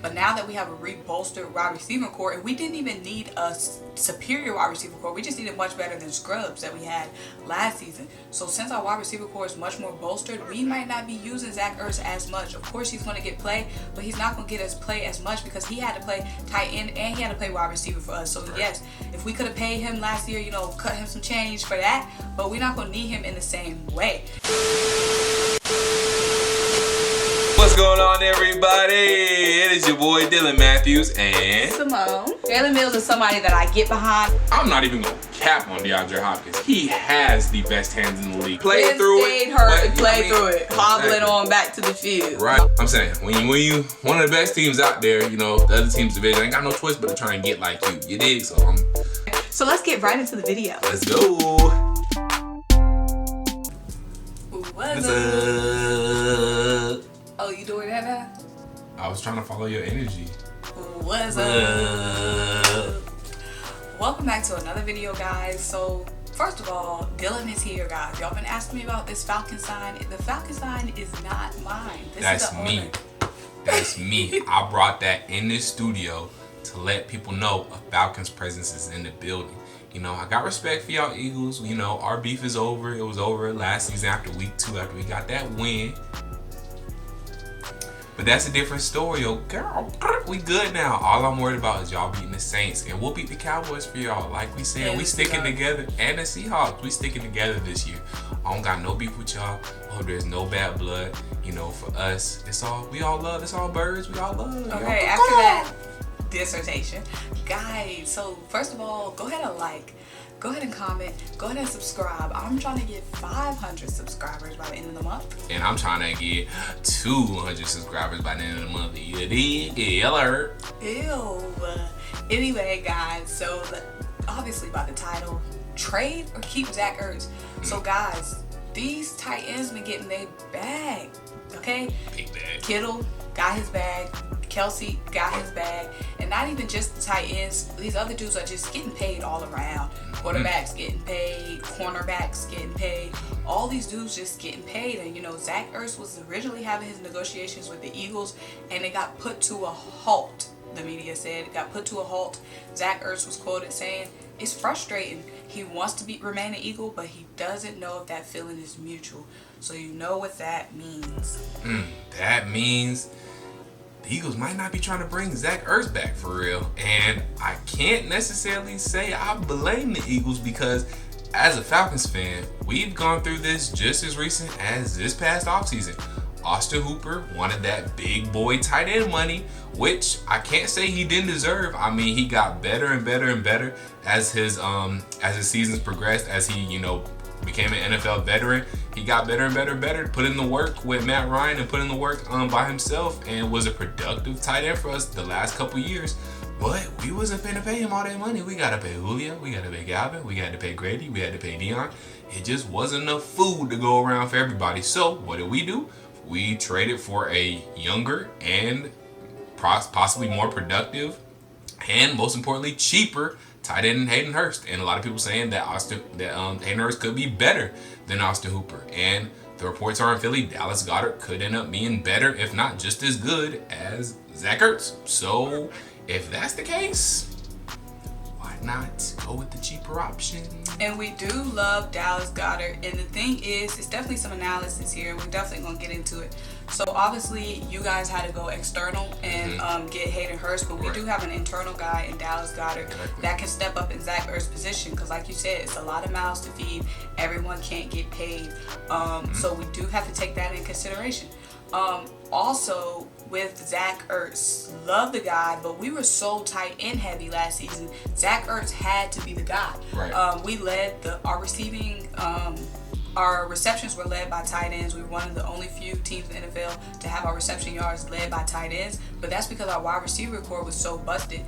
But now that we have a re-bolstered wide receiver core, and we didn't even need a superior wide receiver core, we just needed much better than scrubs that we had last season. So since our wide receiver core is much more bolstered, we might not be using Zach Ertz as much. Of course he's going to get play, but he's not going to get us play as much because he had to play tight end and he had to play wide receiver for us. So yes, if we could have paid him last year, you know, cut him some change for that, but we're not going to need him in the same way. What's going on, everybody? It is your boy Dylan Matthews and Simone. Jalen Mills is somebody that I get behind. I'm not even gonna cap on DeAndre Hopkins. He has the best hands in the league. Played through it, hurt and played through it, hobbling on back to the field. Right. I'm saying when you one of the best teams out there, you know the other team's division ain't got no choice but to try and get like you. You dig? So let's get right into the video. Let's go. What's up? Oh, you doing that now? I was trying to follow your energy. What's up? Welcome back to another video, guys. So first of all, Dylan is here, guys. Y'all been asking me about this Falcon sign. The Falcon sign is not mine. That's me. That's me. I brought that in this studio to let people know a Falcons presence is in the building. You know, I got respect for y'all Eagles. You know, our beef is over. It was over last season after week 2, after we got that win. But that's a different story, yo. Girl, we good now. All I'm worried about is y'all beating the Saints. And we'll beat the Cowboys for y'all. Like we said, we sticking together. And the Seahawks, we sticking together this year. I don't got no beef with y'all. I hope there's no bad blood. You know, for us, we all love. It's all birds. We all love. Okay, after that dissertation. Guys, so first of all, go ahead and like. Go ahead and comment. Go ahead and subscribe. I'm trying to get 500 subscribers by the end of the month. And I'm trying to get 200 subscribers by the end of the month. You dig? Ew. Anyway, guys, so obviously by the title, trade or keep Zach Ertz. So guys, these tight ends been getting their bag. Okay? Big bag. Kittle got his bag. Kelsey got his bag, and not even just the tight ends. These other dudes are just getting paid all around. Quarterbacks getting paid, cornerbacks getting paid. All these dudes just getting paid. And you know, Zach Ertz was originally having his negotiations with the Eagles, and it got put to a halt. The media said it got put to a halt. Zach Ertz was quoted saying, "It's frustrating. He wants to remain an Eagle, but he doesn't know if that feeling is mutual." So you know what that means. That means the Eagles might not be trying to bring Zach Ertz back for real. And I can't necessarily say I blame the Eagles because as a Falcons fan, we've gone through this just as recent as this past offseason. Austin Hooper wanted that big boy tight end money, which I can't say he didn't deserve. I mean, he got better and better and better as his seasons progressed, as he, you know, became an NFL veteran. He got better and better and better, put in the work with Matt Ryan and put in the work by himself, and was a productive tight end for us the last couple years. But we wasn't finna pay him all that money. We gotta pay Julio, we gotta pay Galvin, we gotta pay Grady, we had to pay Dion. It just wasn't enough food to go around for everybody. So what did? We traded for a younger and possibly more productive and most importantly cheaper tight end Hayden Hurst. And a lot of people saying that Hayden Hurst could be better than Austin Hooper. And the reports are in Philly, Dallas Goedert could end up being better, if not just as good as Zach Ertz. So if that's the case, why not go with the cheaper option? And we do love Dallas Goedert. And the thing is, it's definitely some analysis here. We're definitely going to get into it. So obviously, you guys had to go external and get Hayden Hurst, but we do have an internal guy in Dallas Goedert that can step up in Zach Ertz's position. Because like you said, it's a lot of mouths to feed. Everyone can't get paid. So we do have to take that in consideration. Also, with Zach Ertz, love the guy, but we were so tight end heavy last season. Zach Ertz had to be the guy. Right. We led our receptions were led by tight ends. We were one of the only few teams in the NFL to have our reception yards led by tight ends, but that's because our wide receiver core was so busted.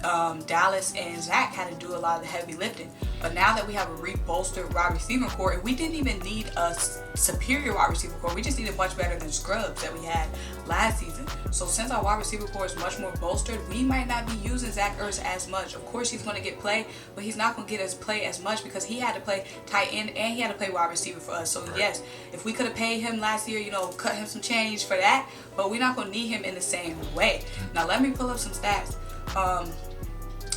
Dallas and Zach had to do a lot of the heavy lifting. But now that we have a re-bolstered wide receiver core, and we didn't even need a superior wide receiver core, we just needed much better than scrubs that we had last season. So since our wide receiver core is much more bolstered, we might not be using Zach Ertz as much. Of course, he's going to get play, but he's not going to get us play as much because he had to play tight end and he had to play wide receiver for us. So yes, if we could have paid him last year, cut him some change for that, but we're not going to need him in the same way. Now let me pull up some stats.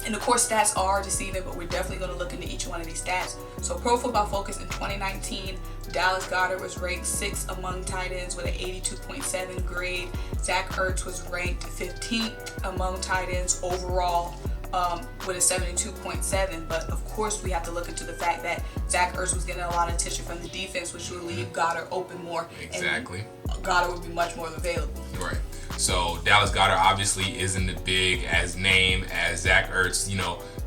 And of course, stats are deceiving, but we're definitely going to look into each one of these stats. So Pro Football Focus in 2019, Dallas Goedert was ranked 6th among tight ends with an 82.7 grade. Zach Ertz was ranked 15th among tight ends overall with a 72.7. But of course, we have to look into the fact that Zach Ertz was getting a lot of attention from the defense, which would leave Goedert open more. Exactly. And Goedert would be much more available. Right. So Dallas Goedert obviously isn't as big as name as Zach Ertz.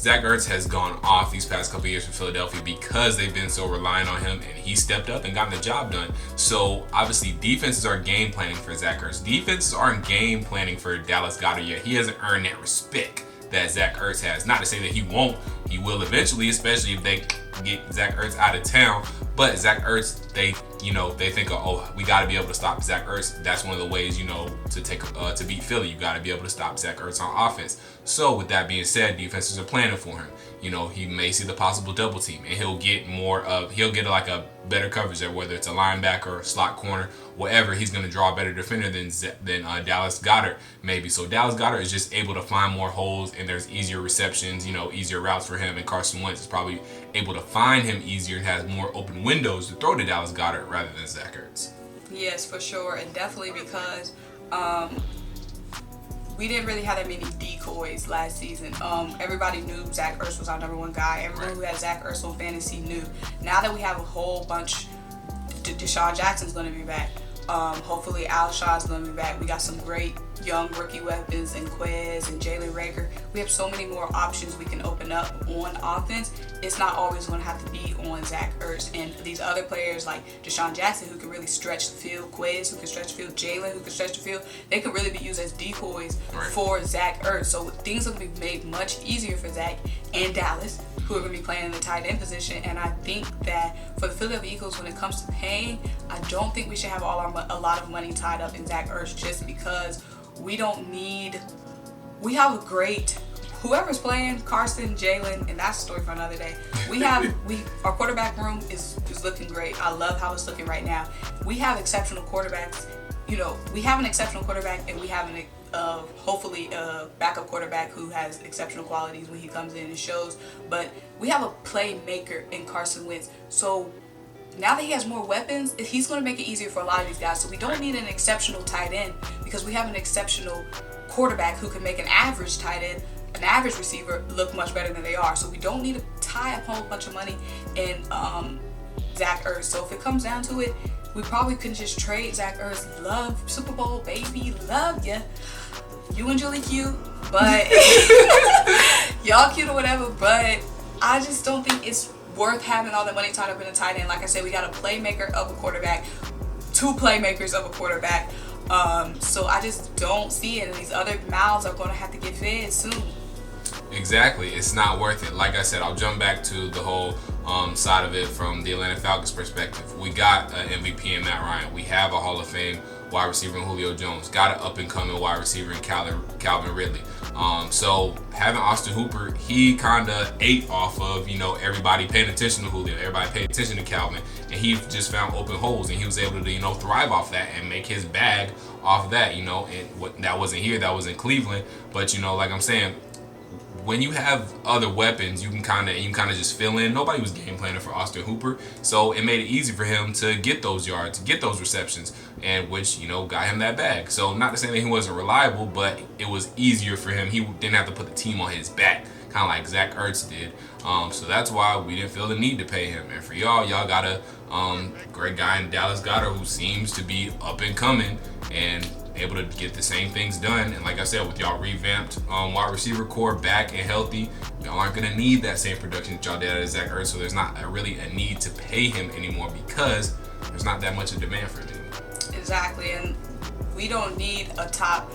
Zach Ertz has gone off these past couple of years for Philadelphia because they've been so reliant on him, and he stepped up and gotten the job done. So obviously defenses are game planning for Zach Ertz. Defenses aren't game planning for Dallas Goedert yet. He hasn't earned that respect that Zach Ertz has. Not to say that he won't. He will eventually, especially if they get Zach Ertz out of town. But Zach Ertz, they think, we got to be able to stop Zach Ertz. That's one of the ways, to beat Philly. You got to be able to stop Zach Ertz on offense. So with that being said, defenses are planning for him. He may see the possible double team, and he'll get like a better coverage there, whether it's a linebacker, slot corner, whatever. He's going to draw a better defender than Dallas Goedert maybe. So Dallas Goedert is just able to find more holes, and there's easier receptions, easier routes for him. And Carson Wentz is probably able to find him easier and has more open windows to throw to Dallas Goedert rather than Zach Ertz. Yes, for sure, and definitely because we didn't really have that many decoys last season. Everybody knew Zach Ertz was our number one guy. Everyone who had Zach Ertz on fantasy knew. Now that we have a whole bunch, Deshaun Jackson's going to be back. Hopefully Alshon's going to be back. We got some great young rookie weapons in Quez and Jalen Reagor. We have so many more options we can open up on offense. It's not always going to have to be on Zach Ertz. And these other players like Deshaun Jackson, who can really stretch the field, Quez, who can stretch the field, Jalen, who can stretch the field, they could really be used as decoys for Zach Ertz. So things are going to be made much easier for Zach and Dallas, who are going to be playing in the tight end position. And I think that for the Philadelphia Eagles, when it comes to paying, I don't think we should have a lot of money tied up in Zach Ertz, just because we have a great, whoever's playing, Carson, Jalen, and that's a story for another day. Our quarterback room is looking great. I love how it's looking right now. We have exceptional quarterbacks. We have an exceptional quarterback, and we have hopefully a backup quarterback who has exceptional qualities when he comes in and shows. But we have a playmaker in Carson Wentz. So now that he has more weapons, he's going to make it easier for a lot of these guys. So we don't need an exceptional tight end because we have an exceptional quarterback who can make an average tight end, an average receiver look much better than they are. So we don't need to tie up a whole bunch of money in Zach Ertz. So if it comes down to it, we probably could just trade Zach Ertz. Love Super Bowl, baby, love ya. You and Julie cute, but y'all cute or whatever. But I just don't think it's worth having all the money tied up in a tight end. Like I said, we got a playmaker of a quarterback, two playmakers of a quarterback. So I just don't see it. And these other mouths are going to have to get fed soon. Exactly. It's not worth it. Like I said, I'll jump back to the whole side of it from the Atlanta Falcons perspective. We got an MVP in Matt Ryan. We have a Hall of Fame wide receiver in Julio Jones. Got an up-and-coming wide receiver in Calvin Ridley. So having Austin Hooper, he kind of ate off of, everybody paying attention to Julio, everybody paying attention to Calvin, and he just found open holes, and he was able to, thrive off that and make his bag off of that, and that wasn't here, that was in Cleveland, but, like I'm saying, when you have other weapons, you can kind of just fill in. Nobody was game planning for Austin Hooper, so it made it easy for him to get those yards, to get those receptions, and which got him that bag. So not to say that he wasn't reliable, but it was easier for him. He didn't have to put the team on his back, kind of like Zach Ertz did. So that's why we didn't feel the need to pay him. And for y'all got a great guy in Dallas Goedert who seems to be up and coming and able to get the same things done. And like I said, with y'all revamped wide receiver core back and healthy, y'all aren't going to need that same production that y'all did out of Zach Ertz. So there's not really a need to pay him anymore because there's not that much of demand for him anymore. Exactly. And we don't need a top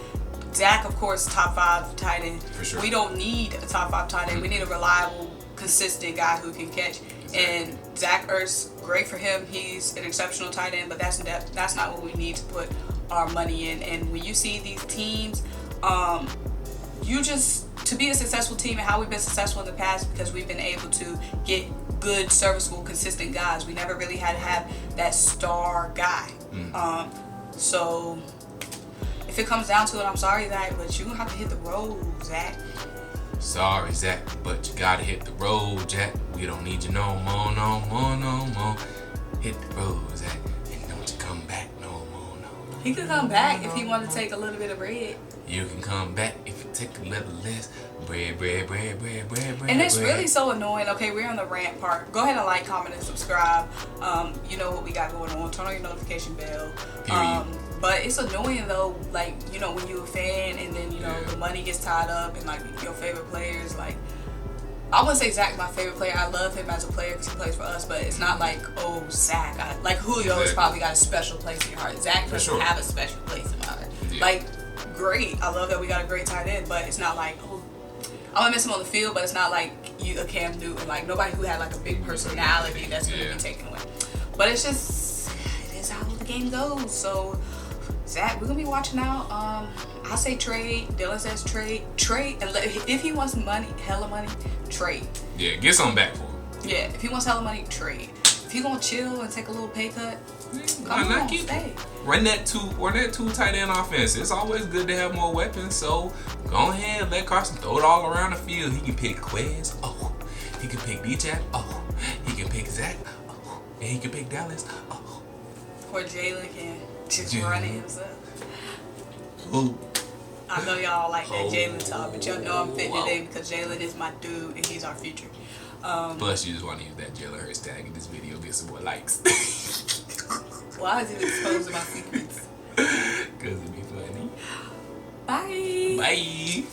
Zach, of course, top 5 tight end. For sure. We don't need a top 5 tight end. We need a reliable, consistent guy who can catch. Exactly. And Zach Ertz, great for him. He's an exceptional tight end, but that's not what we need to put our money in. And when you see these teams, to be a successful team and how we've been successful in the past, because we've been able to get good, serviceable, consistent guys. We never really had to have that star guy. So if it comes down to it, I'm sorry, Zach, but you're going to have to hit the road, Zach. Sorry, Zach, but you got to hit the road, Jack. We don't need you no more, no more, no more. Hit the road, Zach, and don't you come back no more, no. He could come back if he wanted to take a little bit of bread. You can come back if you take a little less bread. And it's really so annoying. Okay, we're on the rant part. Go ahead and like, comment, and subscribe. You know what we got going on. Turn on your notification bell. But it's annoying though, like, you know, when you're a fan and then, you know, the money gets tied up and like your favorite players, like, I wouldn't say Zach's my favorite player. I love him as a player because he plays for us, but it's not like, oh, Zach. Like, Julio has probably got a special place in your heart. Zach doesn't have a special place in my heart. Yeah. Like, great. I love that we got a great tight end, but it's not like, oh, I'm gonna miss him on the field, but it's not like you a Cam Newton, like nobody who had like a big personality that's gonna be taken away. But it's just, it is how the game goes. So Zach, we're gonna be watching out. I say trade. Dylan says trade, and if he wants money, hella money, trade. Yeah, get something back for him. Yeah, if he wants hella money, trade. If he gonna chill and take a little pay cut, come on, stay. Run that two tight end offense. It's always good to have more weapons. So go ahead, let Carson throw it all around the field. He can pick Quez. Oh, he can pick DJ. Oh, he can pick Zach. Oh, and he can pick Dallas. Oh, or Jalen can just run it himself. Ooh. I know y'all like that Jalen talk, but y'all know I'm fitting today because Jalen is my dude and he's our future. Plus, you just want to use that Jalen Hurts tag in this video, get some more likes. Why is he exposing my secrets? Because it'd be funny. Bye. Bye.